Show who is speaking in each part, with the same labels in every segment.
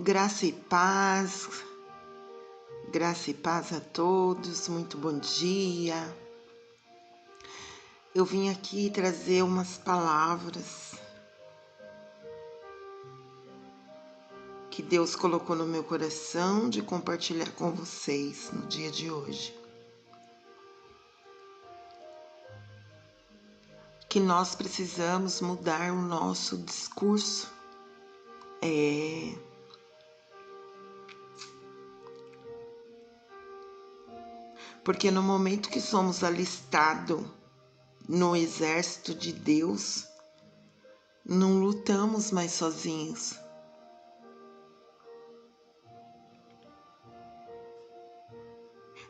Speaker 1: Graça e paz a todos, muito bom dia. Eu vim aqui trazer umas palavras que Deus colocou no meu coração de compartilhar com vocês no dia de hoje. Que nós precisamos mudar o nosso discurso. Porque no momento que somos alistados no exército de Deus, não lutamos mais sozinhos.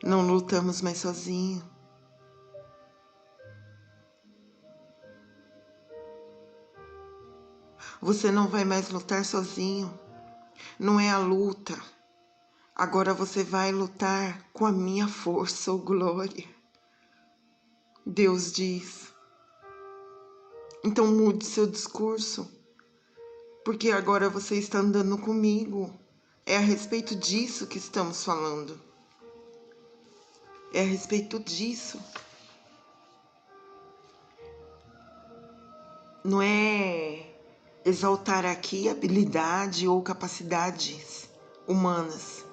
Speaker 1: Não lutamos mais sozinhos. Você não vai mais lutar sozinho. Não é a luta. Agora você vai lutar com a minha força, ou glória. Deus diz. Então mude seu discurso, porque agora você está andando comigo. É a respeito disso que estamos falando. É a respeito disso. Não é exaltar aqui habilidade ou capacidades humanas.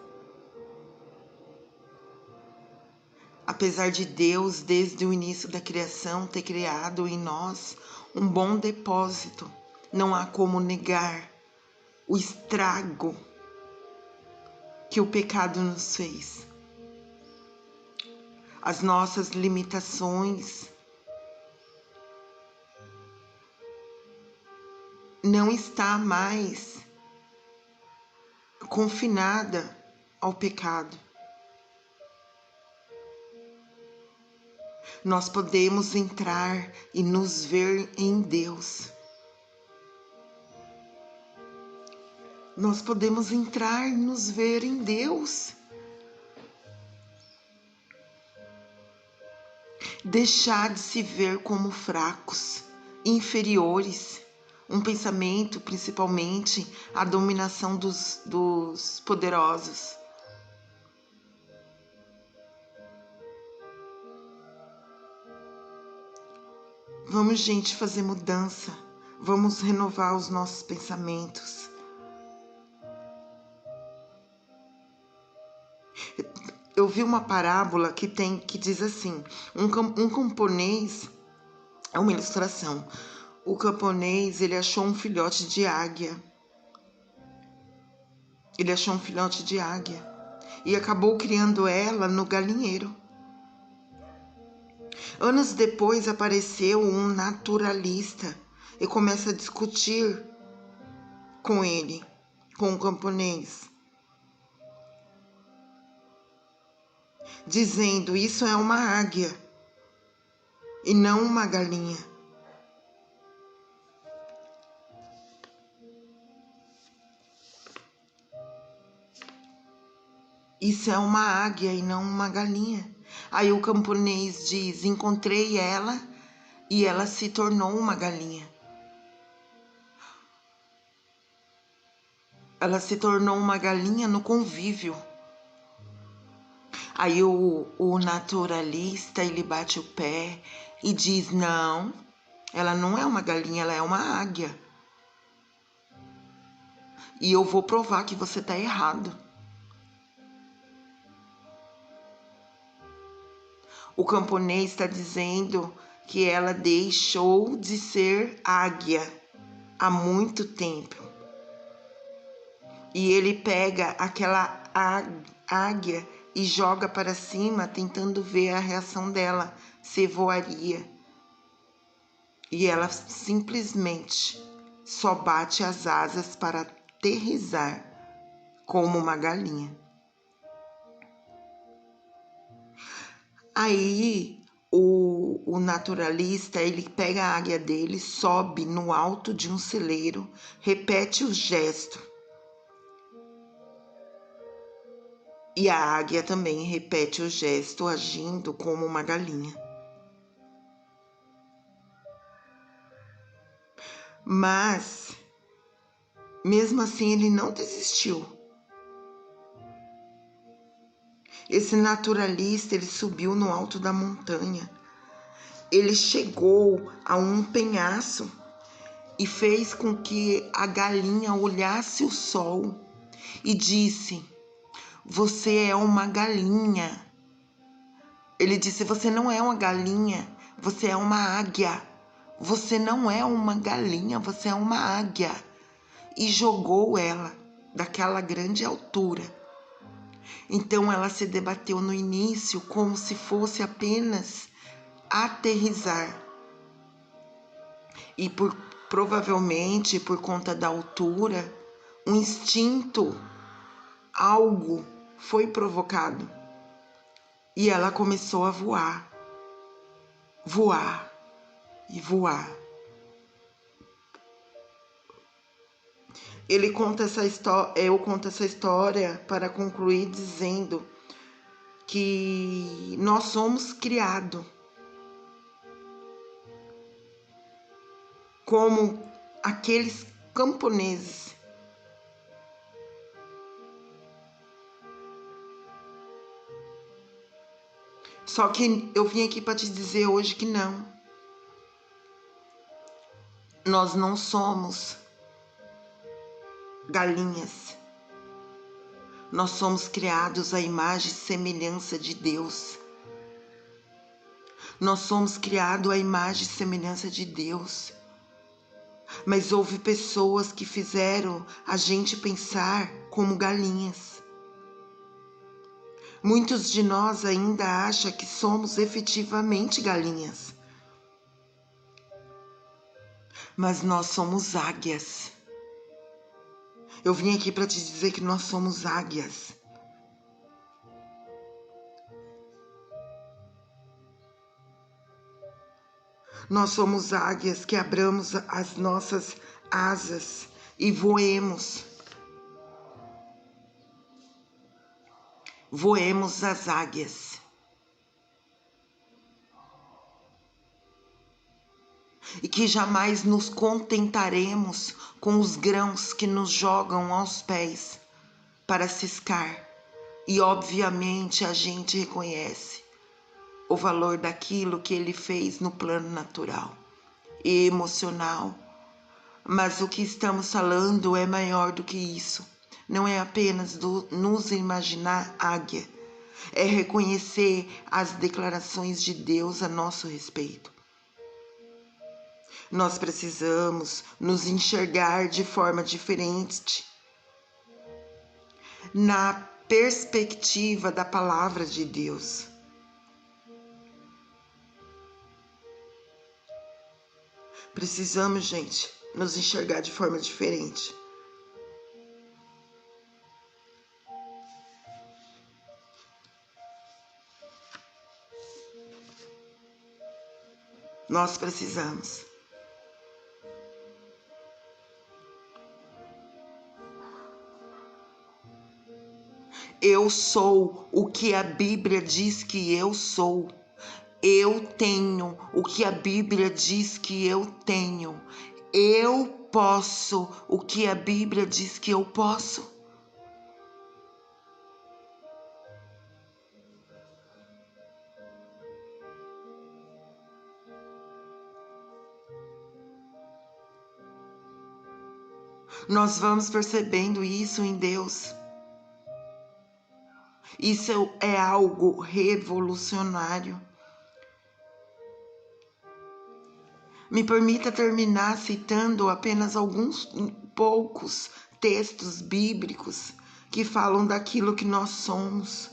Speaker 1: Apesar de Deus, desde o início da criação, ter criado em nós um bom depósito, não há como negar o estrago que o pecado nos fez. As nossas limitações não está mais confinada ao pecado. Nós podemos entrar e nos ver em Deus. Nós podemos entrar e nos ver em Deus. Deixar de se ver como fracos, inferiores. Um pensamento, principalmente, a dominação dos poderosos. Vamos, gente, fazer mudança. Vamos renovar os nossos pensamentos. Eu vi uma parábola que diz assim, um camponês, é uma ilustração, o camponês, ele achou um filhote de águia. Ele achou um filhote de águia e acabou criando ela no galinheiro. Anos depois apareceu um naturalista e começa a discutir com ele, com o camponês, dizendo: isso é uma águia e não uma galinha. Isso é uma águia e não uma galinha. Aí o camponês diz: encontrei ela e ela se tornou uma galinha. Ela se tornou uma galinha no convívio. Aí o naturalista, ele bate o pé e diz: não, ela não é uma galinha, ela é uma águia. E eu vou provar que você está errado. O camponês está dizendo que ela deixou de ser águia há muito tempo. E ele pega aquela águia e joga para cima, tentando ver a reação dela, se voaria. E ela simplesmente só bate as asas para aterrissar como uma galinha. Aí o naturalista, ele pega a águia dele, sobe no alto de um celeiro, repete o gesto. E a águia também repete o gesto, agindo como uma galinha. Mas, Mesmo assim, ele não desistiu. Esse naturalista, ele subiu no alto da montanha. Ele chegou a um penhasco e fez com que a galinha olhasse o sol e disse: você é uma galinha. Ele disse: você não é uma galinha, você é uma águia. Você não é uma galinha, você é uma águia. E jogou ela daquela grande altura. Então ela se debateu no início como se fosse apenas aterrissar. E provavelmente por conta da altura, um instinto, algo foi provocado. E ela começou a voar, voar e voar. Ele conta essa história, eu conto essa história para concluir dizendo que nós somos criados como aqueles camponeses. Só que eu vim aqui para te dizer hoje que não. Nós não somos galinhas. Nós somos criados à imagem e semelhança de Deus. Nós somos criados à imagem e semelhança de Deus. Mas houve pessoas que fizeram a gente pensar como galinhas. Muitos de nós ainda acham que somos efetivamente galinhas. Mas nós somos águias. Eu vim aqui para te dizer que nós somos águias. Nós somos águias que abramos as nossas asas e voemos. Voemos as águias. E que jamais nos contentaremos com os grãos que nos jogam aos pés para ciscar. E obviamente a gente reconhece o valor daquilo que ele fez no plano natural e emocional. Mas o que estamos falando é maior do que isso. Não é apenas nos imaginar águia, é reconhecer as declarações de Deus a nosso respeito. Nós precisamos nos enxergar de forma diferente, na perspectiva da palavra de Deus. Precisamos, gente, nos enxergar de forma diferente. Nós precisamos. Eu sou o que a Bíblia diz que eu sou. Eu tenho o que a Bíblia diz que eu tenho. Eu posso o que a Bíblia diz que eu posso. Nós vamos percebendo isso em Deus. Isso é algo revolucionário. Me permita terminar citando apenas alguns poucos textos bíblicos que falam daquilo que nós somos,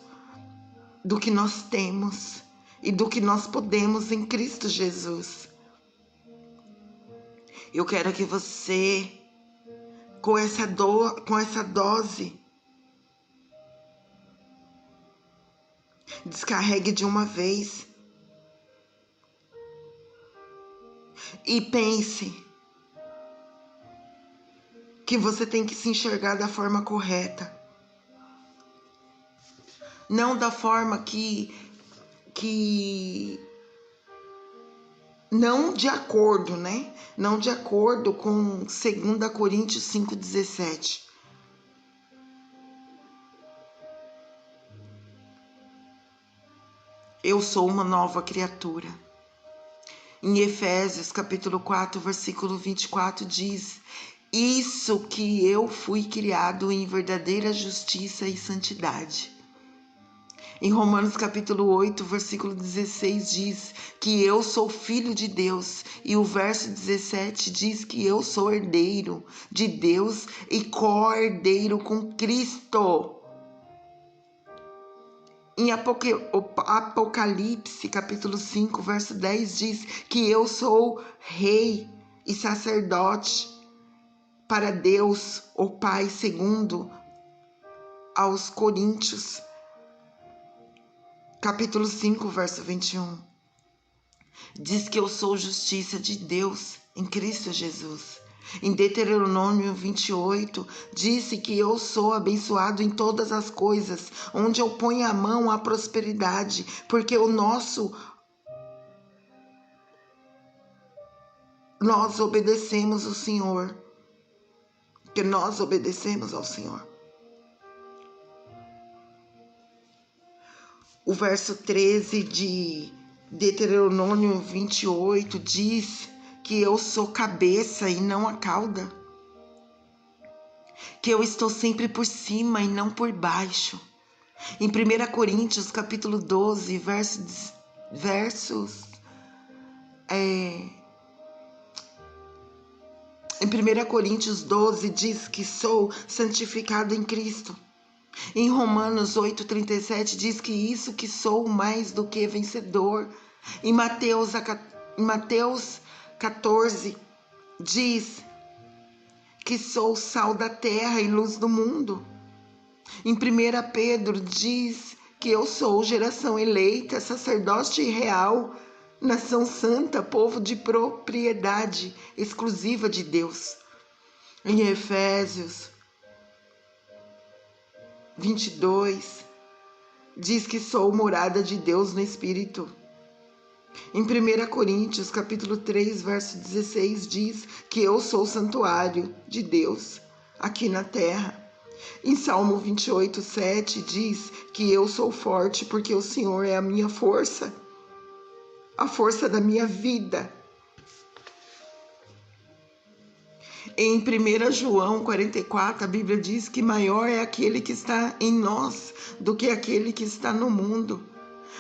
Speaker 1: do que nós temos e do que nós podemos em Cristo Jesus. Eu quero que você, com essa dose, descarregue de uma vez e pense que você tem que se enxergar da forma correta, não da forma que não de acordo, né? Não de acordo com 2 Coríntios 5,17. Eu sou uma nova criatura. Em Efésios, capítulo 4, versículo 24, diz: isso que eu fui criado em verdadeira justiça e santidade. Em Romanos capítulo 8, versículo 16 diz que eu sou filho de Deus, e o verso 17 diz que eu sou herdeiro de Deus e co-herdeiro com Cristo. Em Apocalipse capítulo 5, verso 10 diz que eu sou rei e sacerdote para Deus, o Pai, segundo aos Coríntios capítulo 5, verso 21, diz que eu sou justiça de Deus em Cristo Jesus. Em Deuteronômio 28, disse que eu sou abençoado em todas as coisas, onde eu ponho a mão à prosperidade, porque nós obedecemos o Senhor, que nós obedecemos ao Senhor. O verso 13 de Deuteronômio 28 diz que eu sou cabeça e não a cauda, que eu estou sempre por cima e não por baixo. Em 1 Coríntios capítulo 12, em 1 Coríntios 12 diz que sou santificado em Cristo. Em Romanos 8,37 diz que isso que sou mais do que vencedor. Em Mateus 14 diz que sou sal da terra e luz do mundo. Em 1 Pedro diz que eu sou geração eleita, sacerdote real, nação santa, povo de propriedade exclusiva de Deus. Em Efésios 22 diz que sou morada de Deus no Espírito. Em 1 Coríntios capítulo 3, verso 16 diz que eu sou o santuário de Deus aqui na terra. Em Salmo 28, 7 diz que eu sou forte porque o Senhor é a minha força, a força da minha vida. Em 1 João 44, a Bíblia diz que maior é aquele que está em nós do que aquele que está no mundo.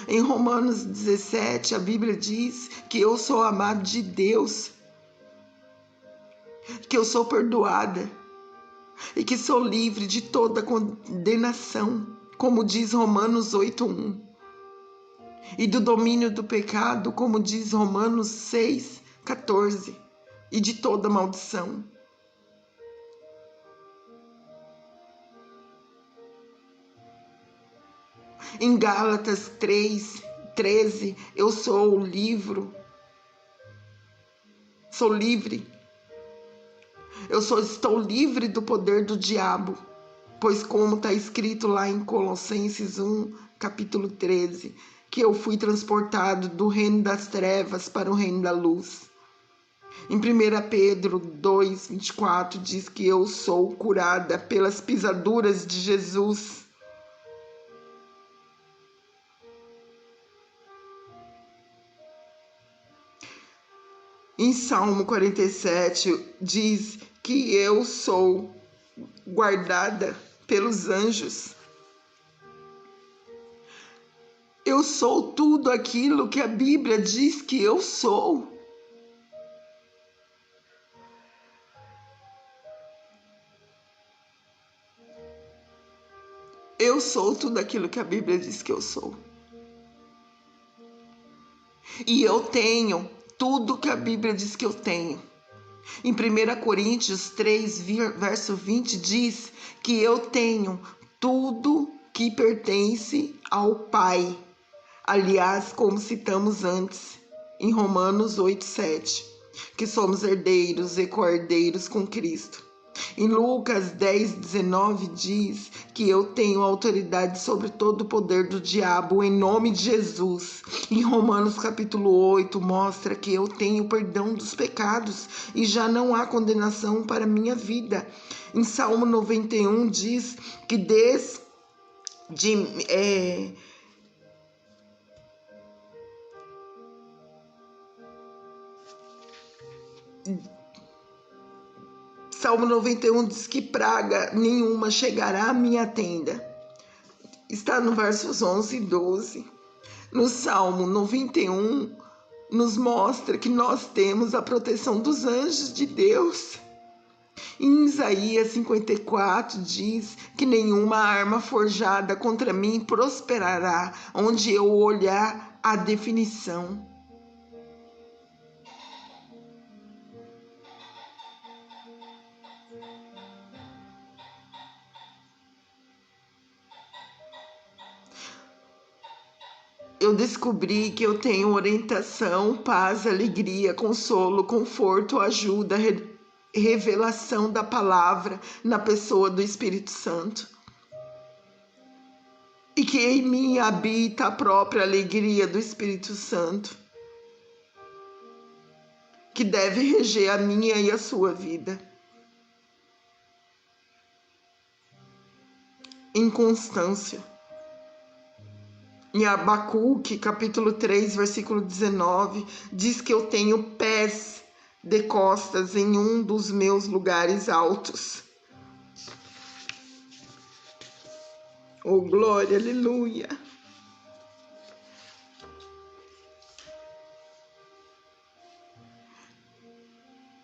Speaker 1: Em Romanos 17, a Bíblia diz que eu sou amado de Deus, que eu sou perdoada e que sou livre de toda condenação, como diz Romanos 8:1. E do domínio do pecado, como diz Romanos 6:14, e de toda maldição. Em Gálatas 3:13, eu sou livre. Estou livre do poder do diabo, pois como está escrito lá em Colossenses 1, capítulo 13, que eu fui transportado do reino das trevas para o reino da luz. Em 1 Pedro 2:24 diz que eu sou curada pelas pisaduras de Jesus. Em Salmo 47 diz que eu sou guardada pelos anjos. Eu sou tudo aquilo que a Bíblia diz que eu sou. Eu sou tudo aquilo que a Bíblia diz que eu sou. E eu tenho tudo que a Bíblia diz que eu tenho. Em 1 Coríntios 3, verso 20, diz que eu tenho tudo que pertence ao Pai. Aliás, como citamos antes, em Romanos 8, 7, que somos herdeiros e co-herdeiros com Cristo. Em Lucas 10:19 diz que eu tenho autoridade sobre todo o poder do diabo em nome de Jesus. Em Romanos capítulo 8 mostra que eu tenho perdão dos pecados e já não há condenação para minha vida. Em Salmo 91 diz que Salmo 91 diz que praga nenhuma chegará à minha tenda. Está no versos 11 e 12. No Salmo 91 nos mostra que nós temos a proteção dos anjos de Deus. Em Isaías 54 diz que nenhuma arma forjada contra mim prosperará, onde eu olhar a definição. Eu descobri que eu tenho orientação, paz, alegria, consolo, conforto, ajuda, revelação da palavra na pessoa do Espírito Santo. E que em mim habita a própria alegria do Espírito Santo, que deve reger a minha e a sua vida. Inconstância. Em Abacuque, capítulo 3, versículo 19, diz que eu tenho pés de costas em um dos meus lugares altos. Oh, glória, aleluia.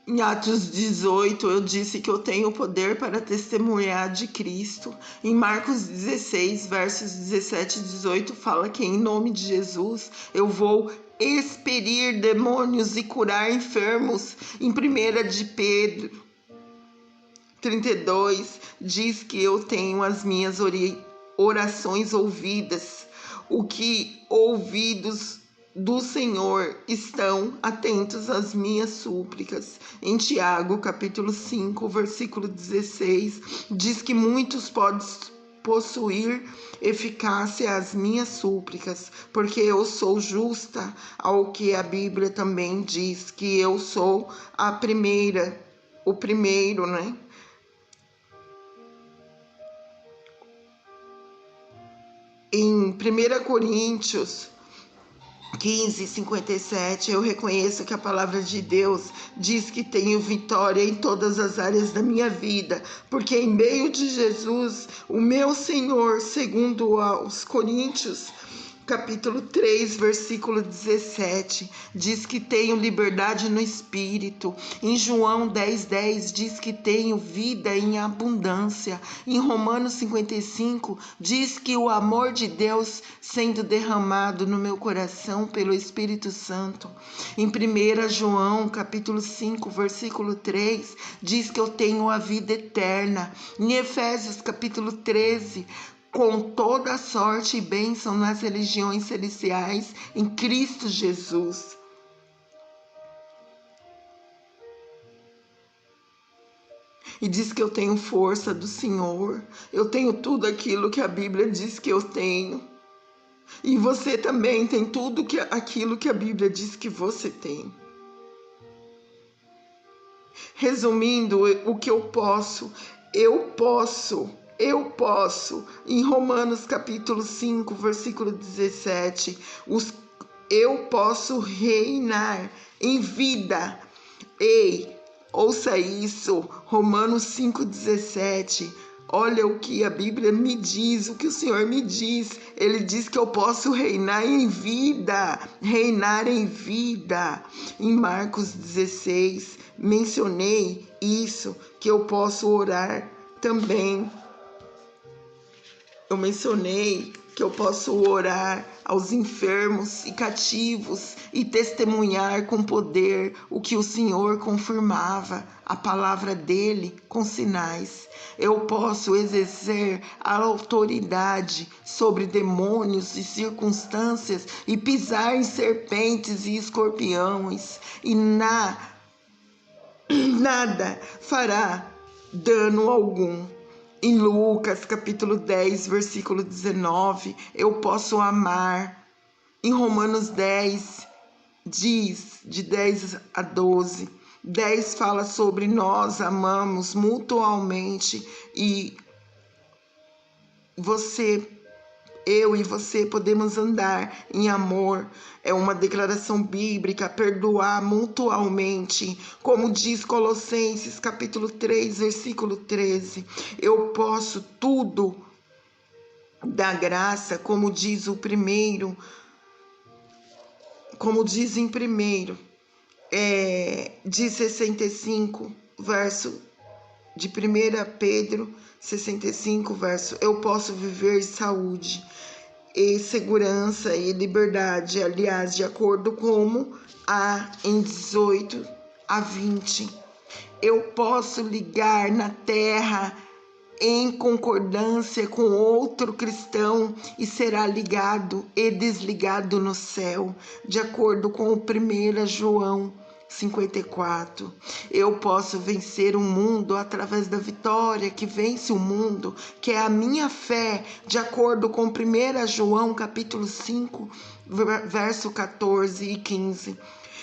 Speaker 1: Em Atos 18, eu disse que eu tenho poder para testemunhar de Cristo. Em Marcos 16, versos 17 e 18, fala que em nome de Jesus eu vou expelir demônios e curar enfermos. Em 1 de Pedro 32, diz que eu tenho as minhas orações ouvidas. O que ouvidos do Senhor estão atentos às minhas súplicas. Em Tiago, capítulo 5, versículo 16, diz que muitos podem possuir eficácia às minhas súplicas, porque eu sou justa, ao que a Bíblia também diz que eu sou o primeiro, né? Em 1 Coríntios 15:57, eu reconheço que a palavra de Deus diz que tenho vitória em todas as áreas da minha vida, porque em meio de Jesus, o meu Senhor, segundo aos Coríntios, capítulo 3, versículo 17, diz que tenho liberdade no Espírito. Em João 10:10 diz que tenho vida em abundância. Em Romanos 55 diz que o amor de Deus sendo derramado no meu coração pelo Espírito Santo. Em 1 João capítulo 5, versículo 3 diz que eu tenho a vida eterna. Em Efésios capítulo 13, com toda sorte e bênção nas religiões celestiais em Cristo Jesus. E diz que eu tenho força do Senhor, eu tenho tudo aquilo que a Bíblia diz que eu tenho. E você também tem tudo aquilo que a Bíblia diz que você tem. Resumindo, o que eu posso, em Romanos capítulo 5, versículo 17, eu posso reinar em vida. Ei, ouça isso, Romanos 5:17. Olha o que a Bíblia me diz, o que o Senhor me diz. Ele diz que eu posso reinar em vida. Em Marcos 16, mencionei isso, que eu posso orar também. Eu mencionei que eu posso orar aos enfermos e cativos e testemunhar com poder o que o Senhor confirmava, a palavra dele com sinais. Eu posso exercer a autoridade sobre demônios e circunstâncias e pisar em serpentes e escorpiões, e nada fará dano algum. Em Lucas, capítulo 10, versículo 19, eu posso amar. Em Romanos 10, diz, de 10 a 12, 10 fala sobre nós amamos mutualmente e eu e você podemos andar em amor. É uma declaração bíblica, perdoar mutualmente, como diz Colossenses capítulo 3, versículo 13. Eu posso tudo da graça, como diz em primeiro, de 65, verso de 1 Pedro 65, verso, eu posso viver saúde e segurança e liberdade, aliás, de acordo com em 18 a 20. Eu posso ligar na terra em concordância com outro cristão e será ligado e desligado no céu, de acordo com 1 João 54. Eu posso vencer o mundo através da vitória que vence o mundo, que é a minha fé, de acordo com 1 João capítulo 5, verso 14 e 15.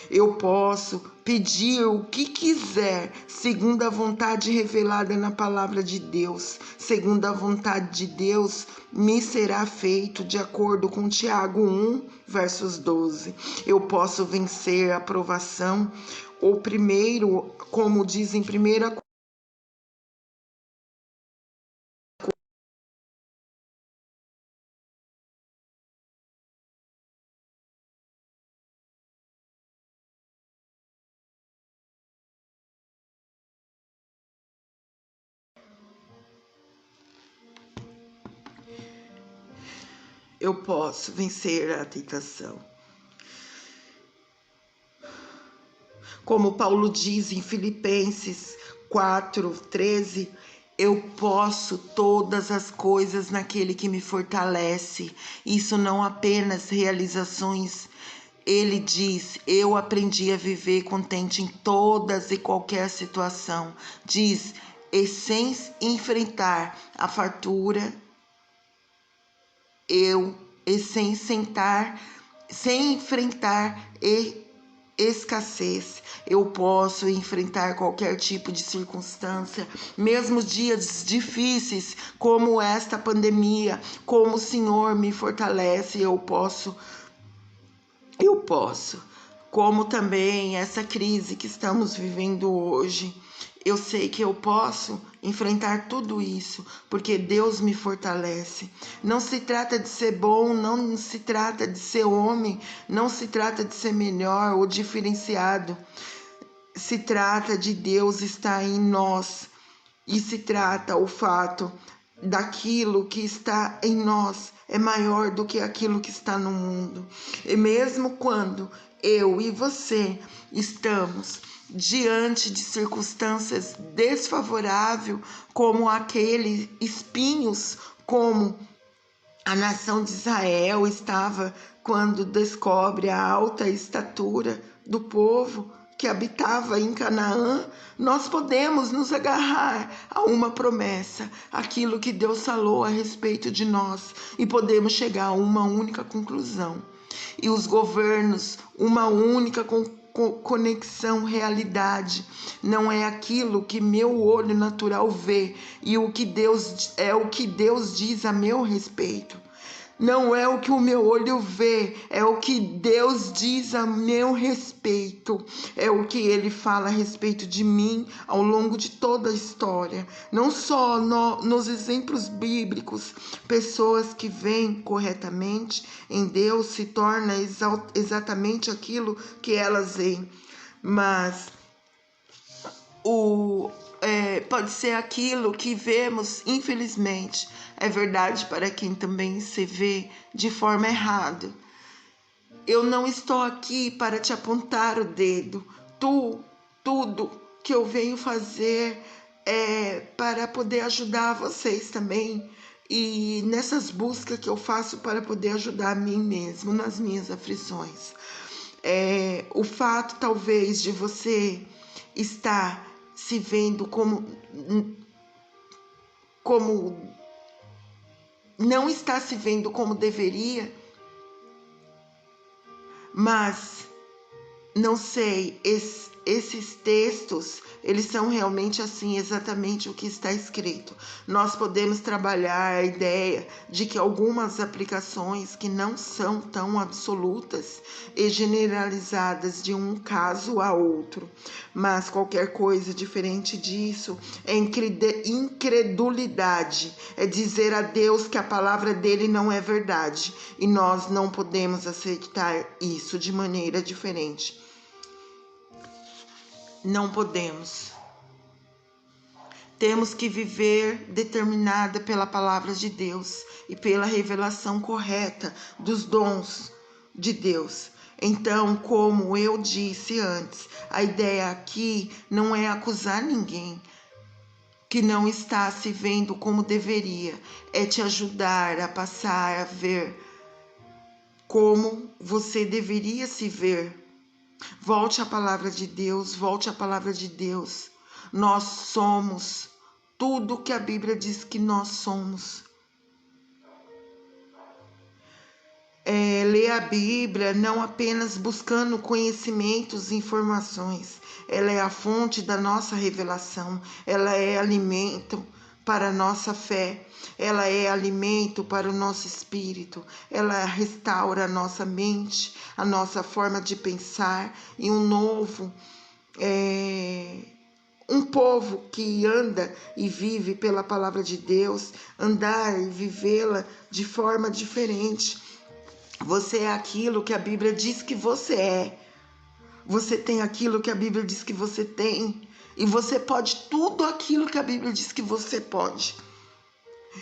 Speaker 1: Eu posso pedir o que quiser, segundo a vontade revelada na palavra de Deus. Segundo a vontade de Deus, me será feito, de acordo com Tiago 1, versos 12. Eu posso vencer a provação. O primeiro, como diz em 1 eu posso vencer a tentação. Como Paulo diz em Filipenses 4:13, eu posso todas as coisas naquele que me fortalece. Isso não apenas realizações. Ele diz, eu aprendi a viver contente em todas e qualquer situação. Diz, e sem enfrentar a fartura, sem enfrentar escassez, eu posso enfrentar qualquer tipo de circunstância, mesmo dias difíceis como esta pandemia, como o Senhor me fortalece, eu posso, como também essa crise que estamos vivendo hoje. Eu sei que eu posso enfrentar tudo isso, porque Deus me fortalece. Não se trata de ser bom, não se trata de ser homem, não se trata de ser melhor ou diferenciado. Se trata de Deus estar em nós, e se trata o fato daquilo que está em nós é maior do que aquilo que está no mundo. E mesmo quando eu e você estamos diante de circunstâncias desfavoráveis, como aqueles espinhos, como a nação de Israel estava quando descobre a alta estatura do povo que habitava em Canaã, nós podemos nos agarrar a uma promessa, aquilo que Deus falou a respeito de nós, e podemos chegar a uma única conclusão. E os governos, uma única conexão, realidade. Não é aquilo que meu olho natural vê, e o que Deus diz a meu respeito. Não é o que o meu olho vê, é o que Deus diz a meu respeito. É o que Ele fala a respeito de mim ao longo de toda a história. Não só nos exemplos bíblicos, pessoas que veem corretamente em Deus se tornam exatamente aquilo que elas veem. Mas pode ser aquilo que vemos, infelizmente, é verdade para quem também se vê de forma errada. Eu não estou aqui para te apontar o dedo. Tudo que eu venho fazer é para poder ajudar vocês também. E nessas buscas que eu faço para poder ajudar a mim mesmo nas minhas aflições. O fato talvez de você estar se vendo como não está se vendo como deveria, mas não sei, esses textos, eles são realmente assim, exatamente o que está escrito. Nós podemos trabalhar a ideia de que algumas aplicações que não são tão absolutas e generalizadas de um caso a outro, mas qualquer coisa diferente disso é incredulidade, é dizer a Deus que a palavra dele não é verdade, e nós não podemos aceitar isso de maneira diferente. Não podemos. Temos que viver determinada pela palavra de Deus e pela revelação correta dos dons de Deus. Então, como eu disse antes, a ideia aqui não é acusar ninguém que não está se vendo como deveria, é te ajudar a passar a ver como você deveria se ver. Volte à palavra de Deus, volte à palavra de Deus. Nós somos tudo que a Bíblia diz que nós somos. Ler a Bíblia não apenas buscando conhecimentos e informações. Ela é a fonte da nossa revelação. Ela é alimento para a nossa fé. Ela é alimento para o nosso espírito. Ela restaura a nossa mente, a nossa forma de pensar e um novo, um povo que anda e vive pela palavra de Deus, andar e vivê-la de forma diferente. Você é aquilo que a Bíblia diz que você é. Você tem aquilo que a Bíblia diz que você tem. E você pode tudo aquilo que a Bíblia diz que você pode.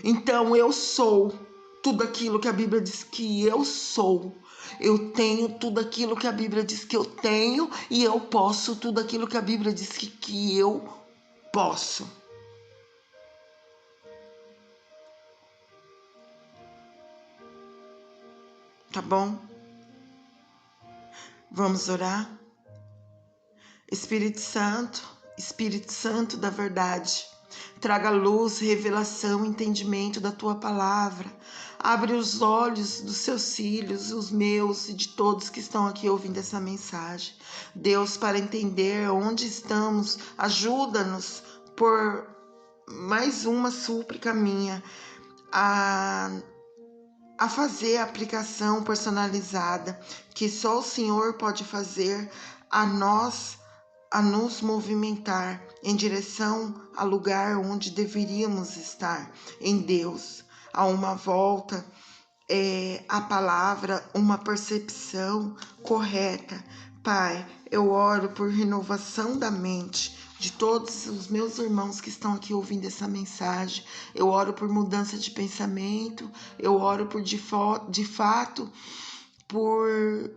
Speaker 1: Então eu sou tudo aquilo que a Bíblia diz que eu sou. Eu tenho tudo aquilo que a Bíblia diz que eu tenho. E eu posso tudo aquilo que a Bíblia diz que eu posso. Tá bom? Vamos orar? Espírito Santo da verdade, traga luz, revelação, entendimento da tua palavra. Abre os olhos dos seus filhos, os meus e de todos que estão aqui ouvindo essa mensagem. Deus, para entender onde estamos, ajuda-nos por mais uma súplica minha a fazer a aplicação personalizada que só o Senhor pode fazer a nós, a nos movimentar em direção ao lugar onde deveríamos estar, em Deus, a uma volta à palavra, uma percepção correta. Pai, eu oro por renovação da mente de todos os meus irmãos que estão aqui ouvindo essa mensagem. Eu oro por mudança de pensamento, eu oro por de fato, por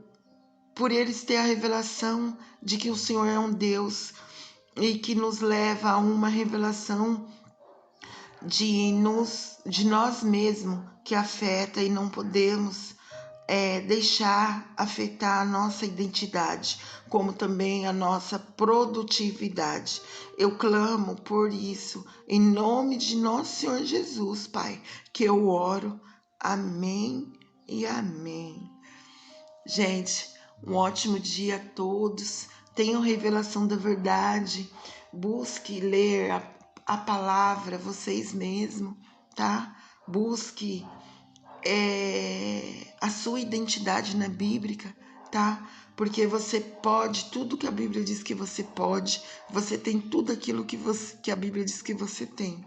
Speaker 1: eles ter a revelação de que o Senhor é um Deus e que nos leva a uma revelação de nós mesmos que afeta e não podemos deixar afetar a nossa identidade, como também a nossa produtividade. Eu clamo por isso, em nome de nosso Senhor Jesus, Pai, que eu oro. Amém e amém. Gente, um ótimo dia a todos. Tenham revelação da verdade. Busque ler a palavra vocês mesmos, tá? Busque a sua identidade na Bíblia, tá? Porque você pode tudo que a Bíblia diz que você pode. Você tem tudo aquilo que a Bíblia diz que você tem,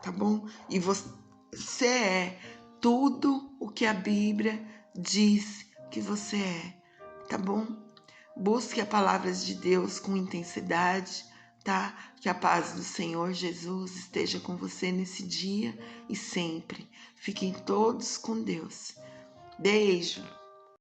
Speaker 1: tá bom? E você é tudo o que a Bíblia diz que você é, tá bom? Busque a palavra de Deus com intensidade, tá? Que a paz do Senhor Jesus esteja com você nesse dia e sempre. Fiquem todos com Deus. Beijo!